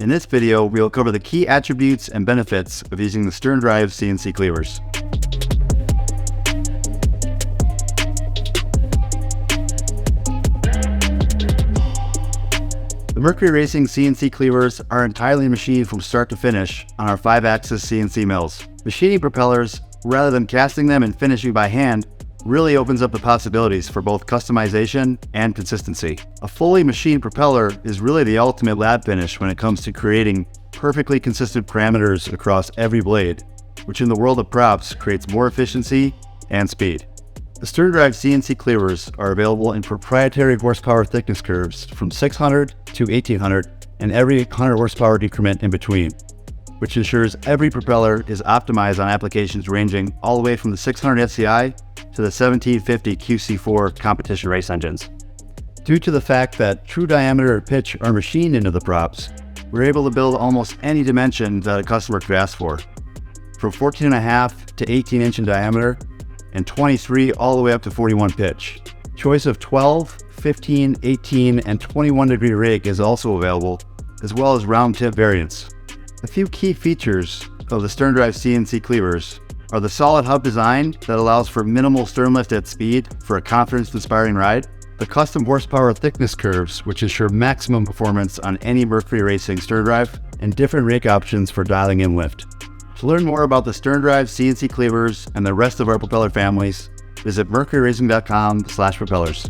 In this video, we will cover the key attributes and benefits of using the Sterndrive CNC cleavers. The Mercury Racing CNC cleavers are entirely machined from start to finish on our 5-axis CNC mills. Machining propellers, rather than casting them and finishing by hand, really opens up the possibilities for both customization and consistency. A fully machined propeller is really the ultimate lab finish when it comes to creating perfectly consistent parameters across every blade, which in the world of props creates more efficiency and speed. The Sterndrive CNC cleavers are available in proprietary horsepower thickness curves from 600 to 1800 and every 100 horsepower decrement in between, which ensures every propeller is optimized on applications ranging all the way from the 600 SCI to the 1750 QC4 competition race engines. Due to the fact that true diameter and pitch are machined into the props, we're able to build almost any dimension that a customer could ask for, from 14.5 to 18 inch in diameter and 23 all the way up to 41 pitch. Choice of 12, 15, 18, and 21 degree rig is also available, as well as round tip variants. A few key features of the Sterndrive CNC cleavers are the solid hub design that allows for minimal stern lift at speed for a confidence-inspiring ride, the custom horsepower thickness curves which ensure maximum performance on any Mercury Racing Sterndrive, and different rake options for dialing in lift. To learn more about the Sterndrive CNC cleavers and the rest of our propeller families, visit mercuryracing.com/propellers.